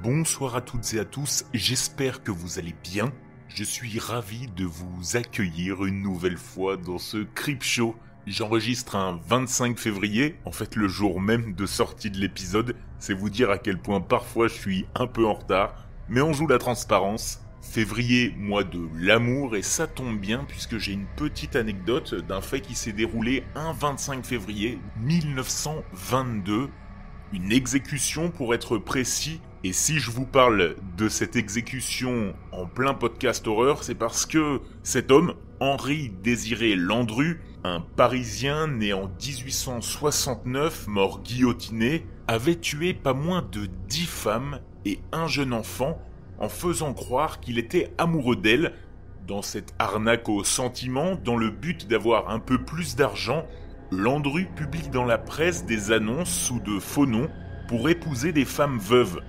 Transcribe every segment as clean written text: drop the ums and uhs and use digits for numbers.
Bonsoir à toutes et à tous, j'espère que vous allez bien. Je suis ravi de vous accueillir une nouvelle fois dans ce Creepshow. J'enregistre un 25 février, en fait le jour même de sortie de l'épisode. C'est vous dire à quel point parfois je suis un peu en retard, mais on joue la transparence. Février, mois de l'amour, et ça tombe bien puisque j'ai une petite anecdote d'un fait qui s'est déroulé un 25 février 1922. Une exécution pour être précis. Et si je vous parle de cette exécution en plein podcast horreur, c'est parce que cet homme, Henri-Désiré Landru, un Parisien né en 1869, mort guillotiné, avait tué pas moins de 10 femmes et un jeune enfant en faisant croire qu'il était amoureux d'elle, dans cette arnaque au sentiment, dans le but d'avoir un peu plus d'argent. Landru publie dans la presse des annonces sous de faux noms pour épouser des femmes veuves.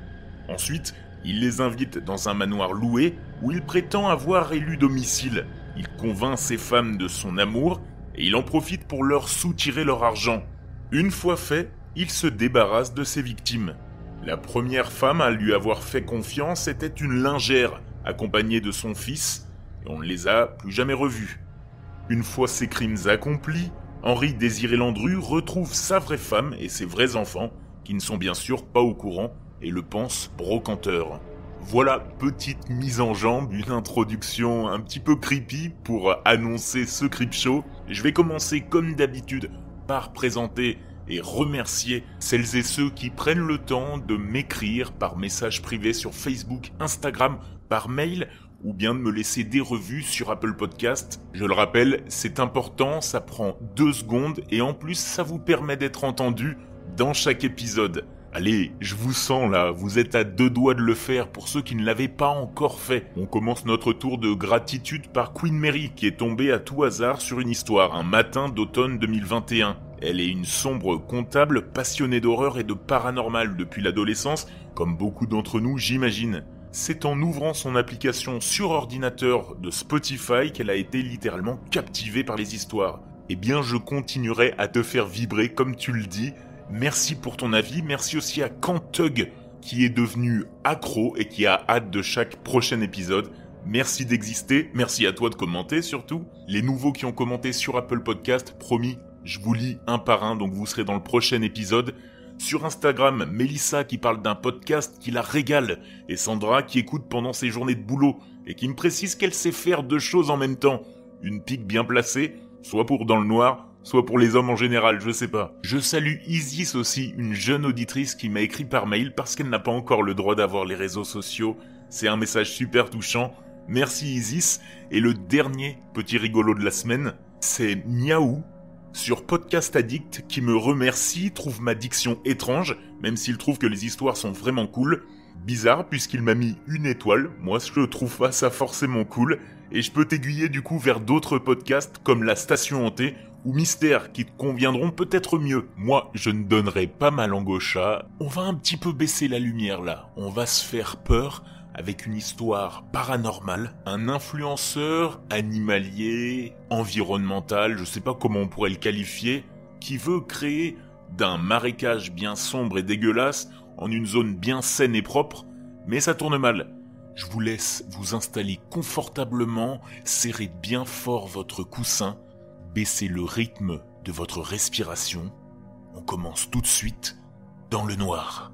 Ensuite, il les invite dans un manoir loué où il prétend avoir élu domicile. Il convainc ces femmes de son amour et il en profite pour leur soutirer leur argent. Une fois fait, il se débarrasse de ses victimes. La première femme à lui avoir fait confiance était une lingère, accompagnée de son fils, et on ne les a plus jamais revus. Une fois ces crimes accomplis, Henri-Désiré Landru retrouve sa vraie femme et ses vrais enfants, qui ne sont bien sûr pas au courant, et le pense brocanteur. Voilà, petite mise en jambe, une introduction un petit peu creepy pour annoncer ce Creepshow. Je vais commencer comme d'habitude par présenter et remercier celles et ceux qui prennent le temps de m'écrire par message privé sur Facebook, Instagram, par mail, ou bien de me laisser des revues sur Apple Podcast. Je le rappelle, c'est important, ça prend 2 secondes, et en plus ça vous permet d'être entendu dans chaque épisode. Allez, je vous sens là, vous êtes à 2 doigts de le faire pour ceux qui ne l'avaient pas encore fait. On commence notre tour de gratitude par Queen Mary, qui est tombée à tout hasard sur une histoire, un matin d'automne 2021. Elle est une sombre comptable passionnée d'horreur et de paranormal depuis l'adolescence, comme beaucoup d'entre nous j'imagine. C'est en ouvrant son application sur ordinateur de Spotify qu'elle a été littéralement captivée par les histoires. Eh bien, je continuerai à te faire vibrer comme tu le dis. Merci pour ton avis, merci aussi à Cantug qui est devenu accro et qui a hâte de chaque prochain épisode. Merci d'exister, merci à toi de commenter surtout. Les nouveaux qui ont commenté sur Apple Podcast, promis, je vous lis un par un, donc vous serez dans le prochain épisode. Sur Instagram, Mélissa qui parle d'un podcast qui la régale, et Sandra qui écoute pendant ses journées de boulot, et qui me précise qu'elle sait faire 2 choses en même temps. Une pique bien placée, soit pour Dans le Noir, soit pour les hommes en général, je sais pas. Je salue Isis aussi, une jeune auditrice qui m'a écrit par mail parce qu'elle n'a pas encore le droit d'avoir les réseaux sociaux. C'est un message super touchant. Merci Isis. Et le dernier petit rigolo de la semaine, c'est Miaou sur Podcast Addict qui me remercie, trouve ma diction étrange, même s'il trouve que les histoires sont vraiment cool. Bizarre puisqu'il m'a mis 1 étoile, moi je trouve pas ça forcément cool, et je peux t'aiguiller du coup vers d'autres podcasts comme La Station Hantée ou Mystère qui te conviendront peut-être mieux. Moi, je ne donnerai pas ma langue au chat. On va un petit peu baisser la lumière là. On va se faire peur avec une histoire paranormale. Un influenceur animalier, environnemental, je sais pas comment on pourrait le qualifier, qui veut créer d'un marécage bien sombre et dégueulasse en une zone bien saine et propre, mais ça tourne mal. Je vous laisse vous installer confortablement, serrez bien fort votre coussin, baissez le rythme de votre respiration. On commence tout de suite dans le noir.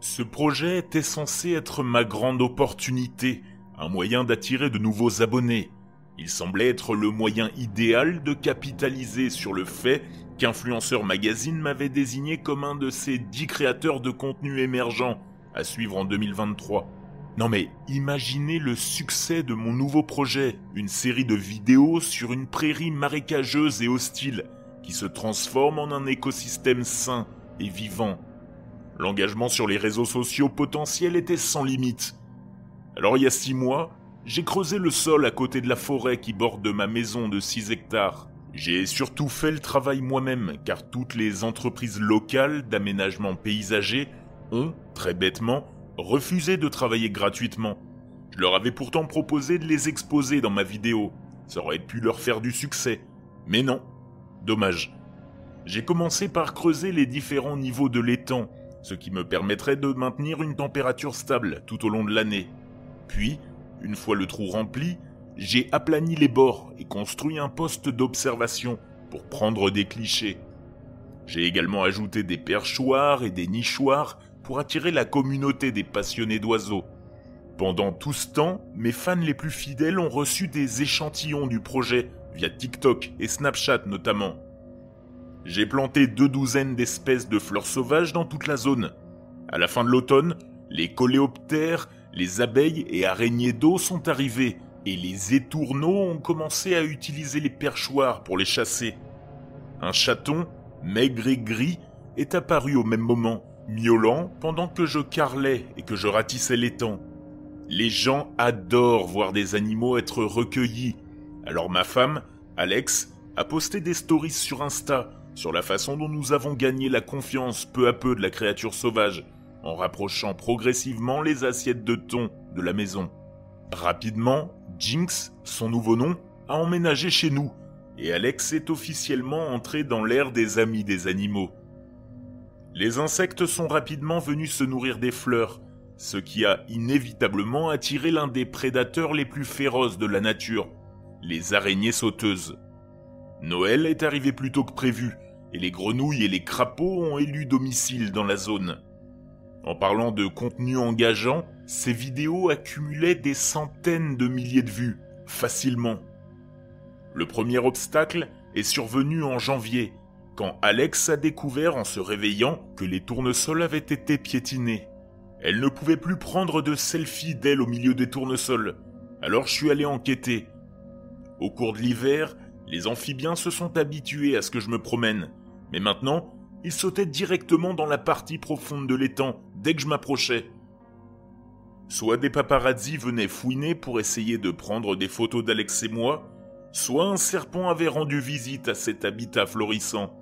Ce projet était censé être ma grande opportunité, un moyen d'attirer de nouveaux abonnés. Il semblait être le moyen idéal de capitaliser sur le fait qu'Influenceur Magazine m'avait désigné comme un de ses 10 créateurs de contenu émergents à suivre en 2023. Non mais imaginez le succès de mon nouveau projet, une série de vidéos sur une prairie marécageuse et hostile qui se transforme en un écosystème sain et vivant. L'engagement sur les réseaux sociaux potentiels était sans limite. Alors il y a 6 mois, j'ai creusé le sol à côté de la forêt qui borde ma maison de 6 hectares. J'ai surtout fait le travail moi-même, car toutes les entreprises locales d'aménagement paysager ont, très bêtement, refusé de travailler gratuitement. Je leur avais pourtant proposé de les exposer dans ma vidéo. Ça aurait pu leur faire du succès. Mais non. Dommage. J'ai commencé par creuser les différents niveaux de l'étang, ce qui me permettrait de maintenir une température stable tout au long de l'année. Puis, une fois le trou rempli, j'ai aplani les bords et construit un poste d'observation pour prendre des clichés. J'ai également ajouté des perchoirs et des nichoirs pour attirer la communauté des passionnés d'oiseaux. Pendant tout ce temps, mes fans les plus fidèles ont reçu des échantillons du projet via TikTok et Snapchat notamment. J'ai planté 2 douzaines d'espèces de fleurs sauvages dans toute la zone. À la fin de l'automne, les coléoptères, les abeilles et araignées d'eau sont arrivés et les étourneaux ont commencé à utiliser les perchoirs pour les chasser. Un chaton, maigre et gris, est apparu au même moment, miaulant pendant que je carrelais et que je ratissais l'étang. Les gens adorent voir des animaux être recueillis. Alors ma femme, Alex, a posté des stories sur Insta sur la façon dont nous avons gagné la confiance peu à peu de la créature sauvage, en rapprochant progressivement les assiettes de thon de la maison. Rapidement, Jinx, son nouveau nom, a emménagé chez nous, et Alex est officiellement entré dans l'ère des amis des animaux. Les insectes sont rapidement venus se nourrir des fleurs, ce qui a inévitablement attiré l'un des prédateurs les plus féroces de la nature, les araignées sauteuses. Noël est arrivé plus tôt que prévu, et les grenouilles et les crapauds ont élu domicile dans la zone. En parlant de contenu engageant, ces vidéos accumulaient des centaines de milliers de vues, facilement. Le premier obstacle est survenu en janvier, quand Alex a découvert en se réveillant que les tournesols avaient été piétinés. Elle ne pouvait plus prendre de selfie d'elle au milieu des tournesols, alors je suis allé enquêter. Au cours de l'hiver, les amphibiens se sont habitués à ce que je me promène, mais maintenant, ils sautaient directement dans la partie profonde de l'étang dès que je m'approchais. Soit des paparazzis venaient fouiner pour essayer de prendre des photos d'Alex et moi, soit un serpent avait rendu visite à cet habitat florissant.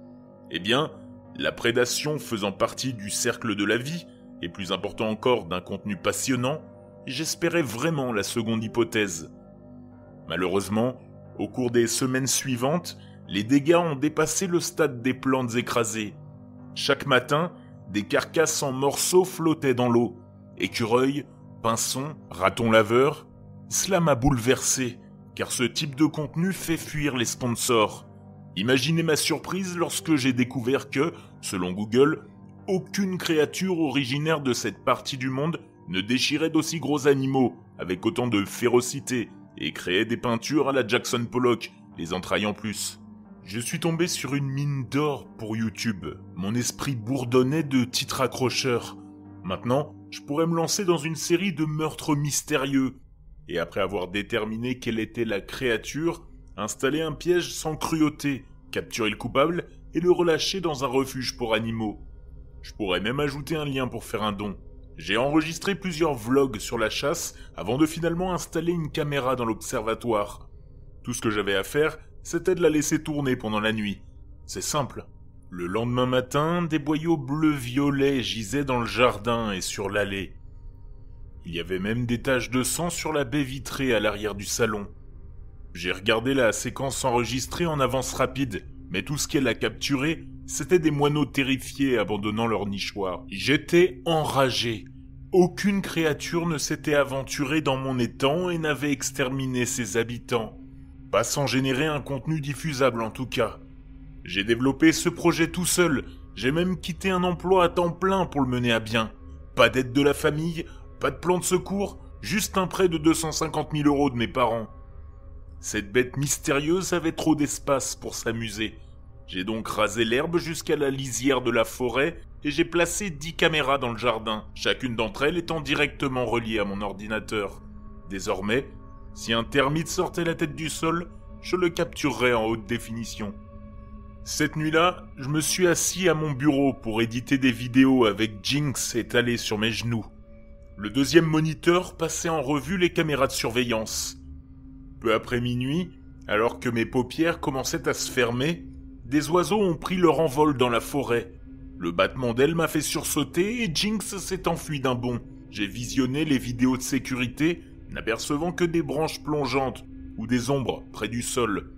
Eh bien, la prédation faisant partie du cercle de la vie, et plus important encore d'un contenu passionnant, j'espérais vraiment la seconde hypothèse. Malheureusement, au cours des semaines suivantes, les dégâts ont dépassé le stade des plantes écrasées. Chaque matin, des carcasses en morceaux flottaient dans l'eau. Écureuils, pinsons, ratons laveurs. Cela m'a bouleversé, car ce type de contenu fait fuir les sponsors. Imaginez ma surprise lorsque j'ai découvert que, selon Google, aucune créature originaire de cette partie du monde ne déchirait d'aussi gros animaux, avec autant de férocité, et créait des peintures à la Jackson Pollock, les entrailles en plus. Je suis tombé sur une mine d'or pour YouTube. Mon esprit bourdonnait de titres accrocheurs. Maintenant, je pourrais me lancer dans une série de meurtres mystérieux. Et après avoir déterminé quelle était la créature, installer un piège sans cruauté, capturer le coupable et le relâcher dans un refuge pour animaux. Je pourrais même ajouter un lien pour faire un don. J'ai enregistré plusieurs vlogs sur la chasse avant de finalement installer une caméra dans l'observatoire. Tout ce que j'avais à faire, c'était de la laisser tourner pendant la nuit. C'est simple. Le lendemain matin, des boyaux bleu-violet gisaient dans le jardin et sur l'allée. Il y avait même des taches de sang sur la baie vitrée à l'arrière du salon. J'ai regardé la séquence enregistrée en avance rapide, mais tout ce qu'elle a capturé, c'était des moineaux terrifiés abandonnant leur nichoir. J'étais enragé. Aucune créature ne s'était aventurée dans mon étang et n'avait exterminé ses habitants. Pas sans générer un contenu diffusable en tout cas. J'ai développé ce projet tout seul, j'ai même quitté un emploi à temps plein pour le mener à bien. Pas d'aide de la famille, pas de plan de secours, juste un prêt de 250 000 € de mes parents. Cette bête mystérieuse avait trop d'espace pour s'amuser. J'ai donc rasé l'herbe jusqu'à la lisière de la forêt et j'ai placé 10 caméras dans le jardin, chacune d'entre elles étant directement reliée à mon ordinateur. Désormais, si un termite sortait la tête du sol, je le capturerais en haute définition. Cette nuit-là, je me suis assis à mon bureau pour éditer des vidéos avec Jinx étalée sur mes genoux. Le deuxième moniteur passait en revue les caméras de surveillance. Peu après minuit, alors que mes paupières commençaient à se fermer, des oiseaux ont pris leur envol dans la forêt. Le battement d'ailes m'a fait sursauter et Jinx s'est enfui d'un bond. J'ai visionné les vidéos de sécurité, n'apercevant que des branches plongeantes ou des ombres près du sol.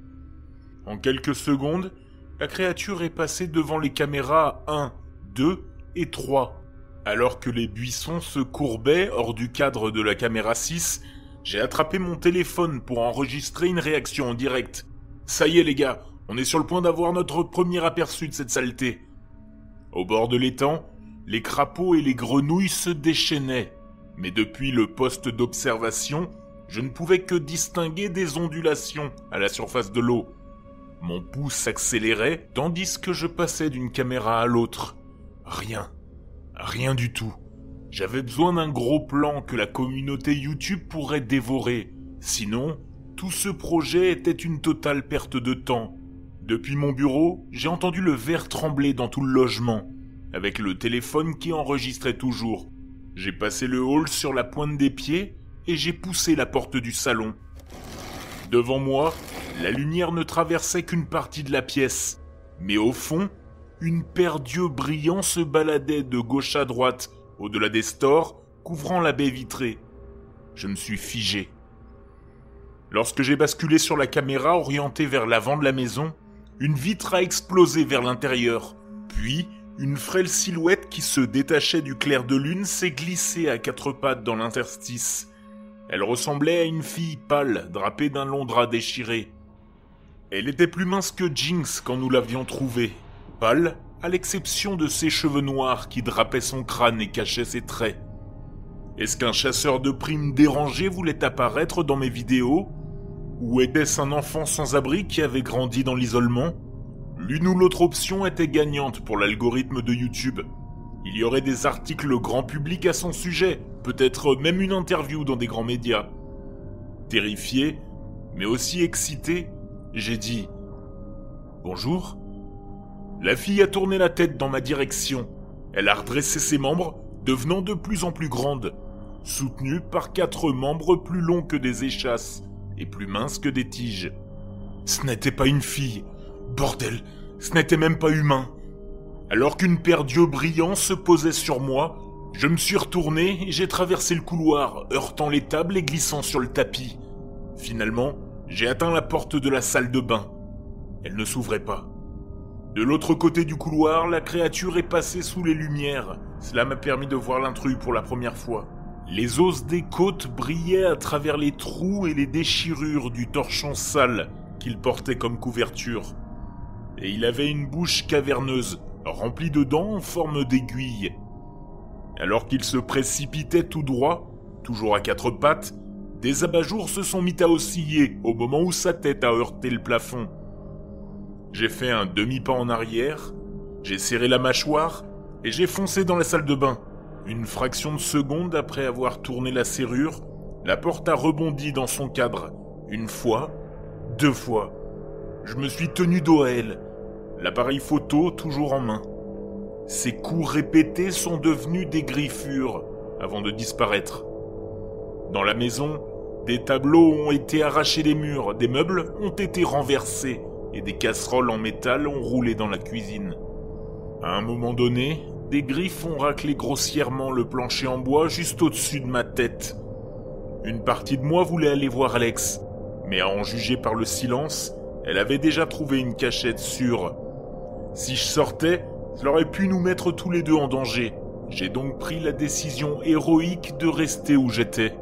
En quelques secondes, la créature est passée devant les caméras 1, 2 et 3. Alors que les buissons se courbaient hors du cadre de la caméra 6, j'ai attrapé mon téléphone pour enregistrer une réaction en direct. Ça y est les gars, on est sur le point d'avoir notre premier aperçu de cette saleté. Au bord de l'étang, les crapauds et les grenouilles se déchaînaient, mais depuis le poste d'observation, je ne pouvais que distinguer des ondulations à la surface de l'eau. Mon pouls s'accélérait tandis que je passais d'une caméra à l'autre. Rien du tout. J'avais besoin d'un gros plan que la communauté YouTube pourrait dévorer. Sinon, tout ce projet était une totale perte de temps. Depuis mon bureau, j'ai entendu le verre trembler dans tout le logement, avec le téléphone qui enregistrait toujours. J'ai passé le hall sur la pointe des pieds et j'ai poussé la porte du salon. Devant moi, la lumière ne traversait qu'une partie de la pièce, mais au fond, une paire d'yeux brillants se baladait de gauche à droite, au-delà des stores, couvrant la baie vitrée. Je me suis figé. Lorsque j'ai basculé sur la caméra orientée vers l'avant de la maison, une vitre a explosé vers l'intérieur. Puis, une frêle silhouette qui se détachait du clair de lune s'est glissée à quatre pattes dans l'interstice. Elle ressemblait à une fille pâle, drapée d'un long drap déchiré. Elle était plus mince que Jinx quand nous l'avions trouvée. Pâle, à l'exception de ses cheveux noirs qui drapaient son crâne et cachaient ses traits. Est-ce qu'un chasseur de primes dérangé voulait apparaître dans mes vidéos ? Ou était-ce un enfant sans abri qui avait grandi dans l'isolement ? L'une ou l'autre option était gagnante pour l'algorithme de YouTube. Il y aurait des articles grand public à son sujet, peut-être même une interview dans des grands médias. Terrifié, mais aussi excité, j'ai dit « Bonjour ». La fille a tourné la tête dans ma direction. Elle a redressé ses membres, devenant de plus en plus grande, soutenue par 4 membres plus longs que des échasses et plus minces que des tiges. Ce n'était pas une fille. Bordel, ce n'était même pas humain. Alors qu'une paire d'yeux brillants se posait sur moi, je me suis retourné et j'ai traversé le couloir, heurtant les tables et glissant sur le tapis. Finalement, j'ai atteint la porte de la salle de bain. Elle ne s'ouvrait pas. De l'autre côté du couloir, la créature est passée sous les lumières. Cela m'a permis de voir l'intrus pour la première fois. Les os des côtes brillaient à travers les trous et les déchirures du torchon sale qu'il portait comme couverture. Et il avait une bouche caverneuse, remplie de dents en forme d'aiguille. Alors qu'il se précipitait tout droit, toujours à 4 pattes, des abat-jours se sont mis à osciller au moment où sa tête a heurté le plafond. J'ai fait un demi-pas en arrière, j'ai serré la mâchoire et j'ai foncé dans la salle de bain. Une fraction de seconde après avoir tourné la serrure, la porte a rebondi dans son cadre. 1 fois, 2 fois. Je me suis tenu dos à elle, l'appareil photo toujours en main. Ces coups répétés sont devenus des griffures avant de disparaître. Dans la maison, des tableaux ont été arrachés des murs, des meubles ont été renversés et des casseroles en métal ont roulé dans la cuisine. À un moment donné, des griffes ont raclé grossièrement le plancher en bois juste au-dessus de ma tête. Une partie de moi voulait aller voir Alex, mais à en juger par le silence, elle avait déjà trouvé une cachette sûre. Si je sortais, cela aurait pu nous mettre tous les deux en danger. J'ai donc pris la décision héroïque de rester où j'étais.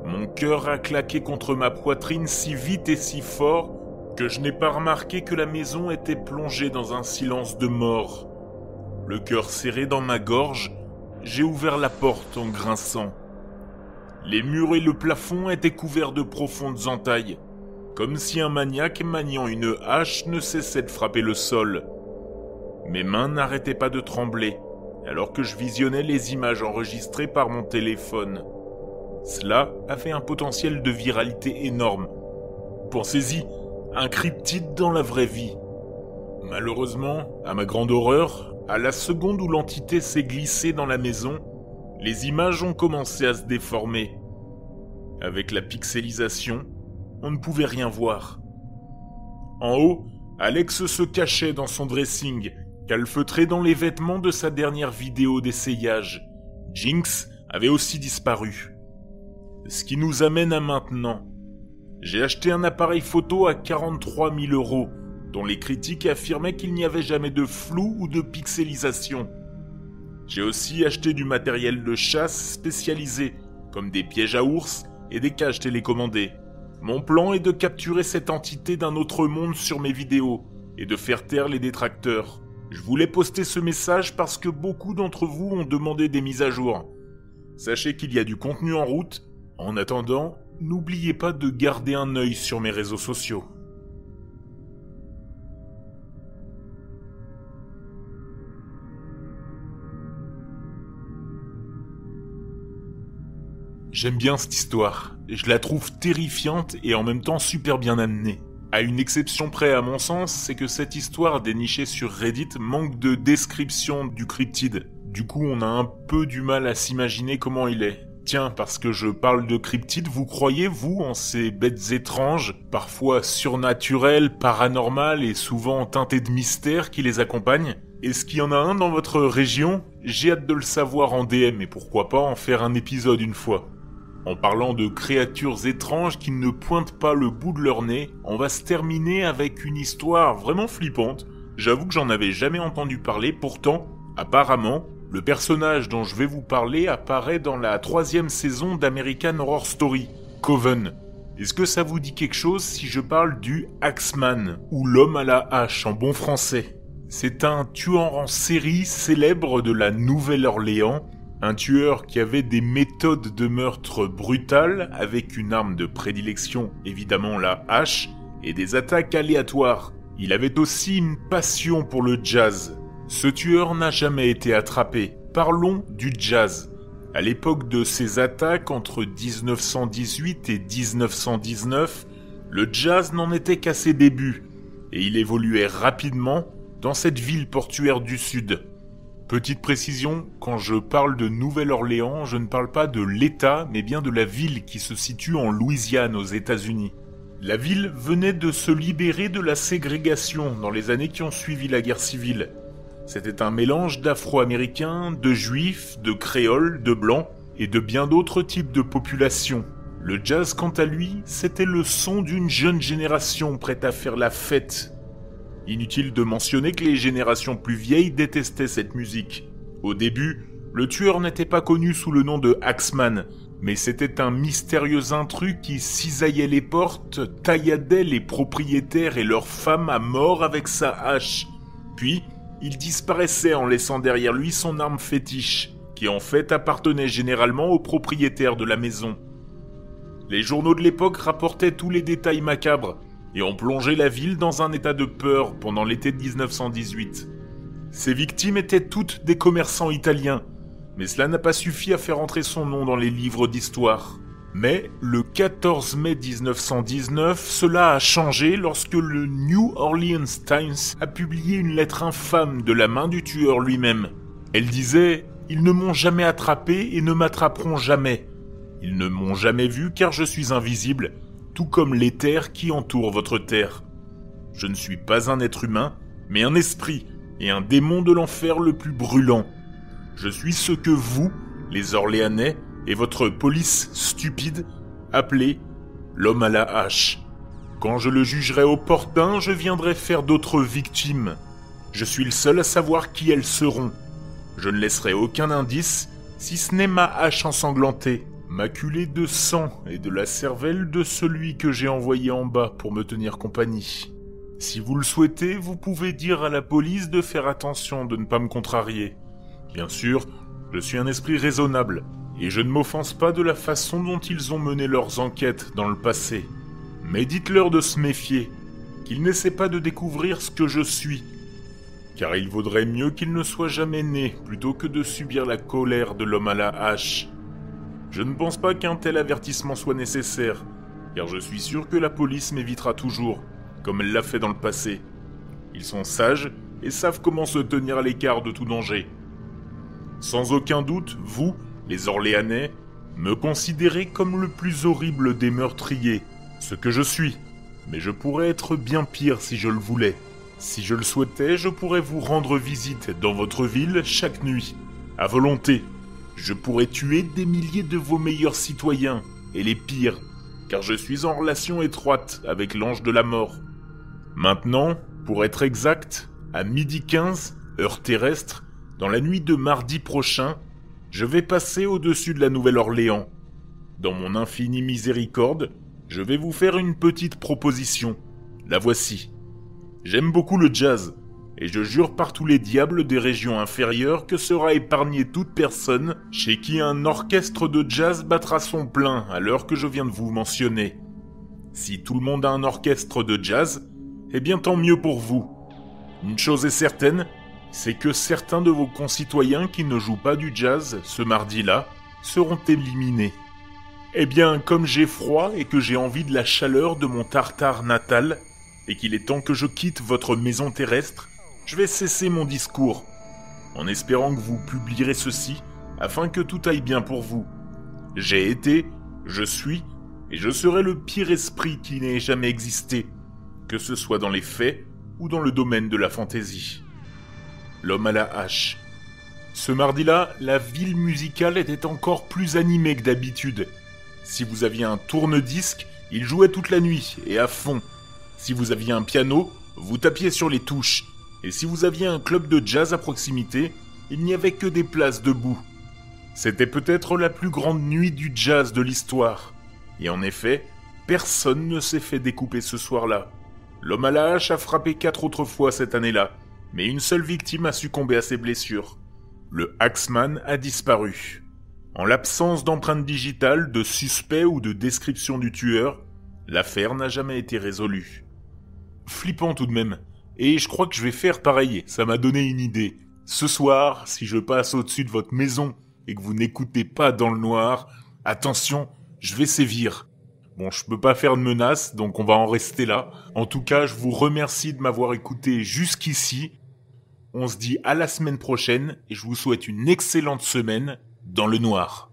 Mon cœur a claqué contre ma poitrine si vite et si fort que je n'ai pas remarqué que la maison était plongée dans un silence de mort. Le cœur serré dans ma gorge, j'ai ouvert la porte en grinçant. Les murs et le plafond étaient couverts de profondes entailles, comme si un maniaque maniant une hache ne cessait de frapper le sol. Mes mains n'arrêtaient pas de trembler, alors que je visionnais les images enregistrées par mon téléphone. Cela avait un potentiel de viralité énorme. Pensez-y, un cryptide dans la vraie vie. Malheureusement, à ma grande horreur, à la seconde où l'entité s'est glissée dans la maison, les images ont commencé à se déformer. Avec la pixelisation, on ne pouvait rien voir. En haut, Alex se cachait dans son dressing, calfeutré dans les vêtements de sa dernière vidéo d'essayage. Jinx avait aussi disparu. Ce qui nous amène à maintenant. J'ai acheté un appareil photo à 43 000 €, dont les critiques affirmaient qu'il n'y avait jamais de flou ou de pixelisation. J'ai aussi acheté du matériel de chasse spécialisé, comme des pièges à ours et des cages télécommandées. Mon plan est de capturer cette entité d'un autre monde sur mes vidéos et de faire taire les détracteurs. Je voulais poster ce message parce que beaucoup d'entre vous ont demandé des mises à jour. Sachez qu'il y a du contenu en route. En attendant, n'oubliez pas de garder un œil sur mes réseaux sociaux. J'aime bien cette histoire, je la trouve terrifiante et en même temps super bien amenée. À une exception près à mon sens, c'est que cette histoire dénichée sur Reddit manque de description du cryptide. Du coup, on a un peu du mal à s'imaginer comment il est. Tiens, parce que je parle de cryptide, vous croyez, vous, en ces bêtes étranges, parfois surnaturelles, paranormales et souvent teintées de mystère qui les accompagnent ? Est-ce qu'il y en a un dans votre région ? J'ai hâte de le savoir en DM et pourquoi pas en faire un épisode une fois. En parlant de créatures étranges qui ne pointent pas le bout de leur nez, on va se terminer avec une histoire vraiment flippante. J'avoue que j'en avais jamais entendu parler, pourtant, apparemment, le personnage dont je vais vous parler apparaît dans la 3e saison d'American Horror Story, Coven. Est-ce que ça vous dit quelque chose si je parle du Axeman, ou l'homme à la hache en bon français ? C'est un tueur en série célèbre de la Nouvelle-Orléans, un tueur qui avait des méthodes de meurtre brutales, avec une arme de prédilection, évidemment la hache, et des attaques aléatoires. Il avait aussi une passion pour le jazz. Ce tueur n'a jamais été attrapé. Parlons du jazz. À l'époque de ses attaques entre 1918 et 1919, le jazz n'en était qu'à ses débuts, et il évoluait rapidement dans cette ville portuaire du Sud. Petite précision, quand je parle de Nouvelle-Orléans, je ne parle pas de l'État, mais bien de la ville qui se situe en Louisiane aux États-Unis. La ville venait de se libérer de la ségrégation dans les années qui ont suivi la guerre civile. C'était un mélange d'Afro-Américains, de Juifs, de Créoles, de Blancs et de bien d'autres types de populations. Le jazz, quant à lui, c'était le son d'une jeune génération prête à faire la fête. Inutile de mentionner que les générations plus vieilles détestaient cette musique. Au début, le tueur n'était pas connu sous le nom de Axeman, mais c'était un mystérieux intrus qui cisaillait les portes, tailladait les propriétaires et leurs femmes à mort avec sa hache. Puis, il disparaissait en laissant derrière lui son arme fétiche, qui en fait appartenait généralement aux propriétaires de la maison. Les journaux de l'époque rapportaient tous les détails macabres, et ont plongé la ville dans un état de peur pendant l'été de 1918. Ces victimes étaient toutes des commerçants italiens, mais cela n'a pas suffi à faire entrer son nom dans les livres d'histoire. Mais le 14 mai 1919, cela a changé lorsque le New Orleans Times a publié une lettre infâme de la main du tueur lui-même. Elle disait « Ils ne m'ont jamais attrapé et ne m'attraperont jamais. Ils ne m'ont jamais vu car je suis invisible. » Tout comme les terres qui entourent votre terre. Je ne suis pas un être humain, mais un esprit et un démon de l'enfer le plus brûlant. Je suis ce que vous, les Orléanais, et votre police stupide, appelez l'homme à la hache. Quand je le jugerai opportun, je viendrai faire d'autres victimes. Je suis le seul à savoir qui elles seront. Je ne laisserai aucun indice, si ce n'est ma hache ensanglantée. Maculé de sang et de la cervelle de celui que j'ai envoyé en bas pour me tenir compagnie. Si vous le souhaitez, vous pouvez dire à la police de faire attention de ne pas me contrarier. Bien sûr, je suis un esprit raisonnable, et je ne m'offense pas de la façon dont ils ont mené leurs enquêtes dans le passé. Mais dites-leur de se méfier, qu'ils n'essaient pas de découvrir ce que je suis, car il vaudrait mieux qu'ils ne soient jamais nés plutôt que de subir la colère de l'homme à la hache. Je ne pense pas qu'un tel avertissement soit nécessaire, car je suis sûr que la police m'évitera toujours, comme elle l'a fait dans le passé. Ils sont sages et savent comment se tenir à l'écart de tout danger. Sans aucun doute, vous, les Orléanais, me considérez comme le plus horrible des meurtriers, ce que je suis, mais je pourrais être bien pire si je le voulais. Si je le souhaitais, je pourrais vous rendre visite dans votre ville chaque nuit, à volonté. Je pourrais tuer des milliers de vos meilleurs citoyens, et les pires, car je suis en relation étroite avec l'ange de la mort. Maintenant, pour être exact, à 12h15, heure terrestre, Dans la nuit de mardi prochain, je vais passer au-dessus de la Nouvelle-Orléans. Dans mon infinie miséricorde, je vais vous faire une petite proposition. La voici. J'aime beaucoup le jazz, et je jure par tous les diables des régions inférieures que sera épargnée toute personne chez qui un orchestre de jazz battra son plein à l'heure que je viens de vous mentionner. Si tout le monde a un orchestre de jazz, eh bien tant mieux pour vous. Une chose est certaine, c'est que certains de vos concitoyens qui ne jouent pas du jazz ce mardi-là seront éliminés. Eh bien, comme j'ai froid et que j'ai envie de la chaleur de mon Tartare natal, et qu'il est temps que je quitte votre maison terrestre, je vais cesser mon discours, en espérant que vous publierez ceci, afin que tout aille bien pour vous. J'ai été, je suis, et je serai le pire esprit qui n'ait jamais existé, que ce soit dans les faits ou dans le domaine de la fantaisie. L'homme à la hache. Ce mardi-là, la ville musicale était encore plus animée que d'habitude. Si vous aviez un tourne-disque, il jouait toute la nuit et à fond. Si vous aviez un piano, vous tapiez sur les touches. Et si vous aviez un club de jazz à proximité, il n'y avait que des places debout. C'était peut-être la plus grande nuit du jazz de l'histoire. Et en effet, personne ne s'est fait découper ce soir-là. L'homme à la hache a frappé 4 autres fois cette année-là, mais une seule victime a succombé à ses blessures. Le Axeman a disparu. En l'absence d'empreinte digitale, de suspect ou de description du tueur, l'affaire n'a jamais été résolue. Flippant tout de même. Et je crois que je vais faire pareil, ça m'a donné une idée. Ce soir, si je passe au-dessus de votre maison et que vous n'écoutez pas dans le noir, attention, je vais sévir. Bon, je peux pas faire de menaces, donc on va en rester là. En tout cas, je vous remercie de m'avoir écouté jusqu'ici. On se dit à la semaine prochaine et je vous souhaite une excellente semaine dans le noir.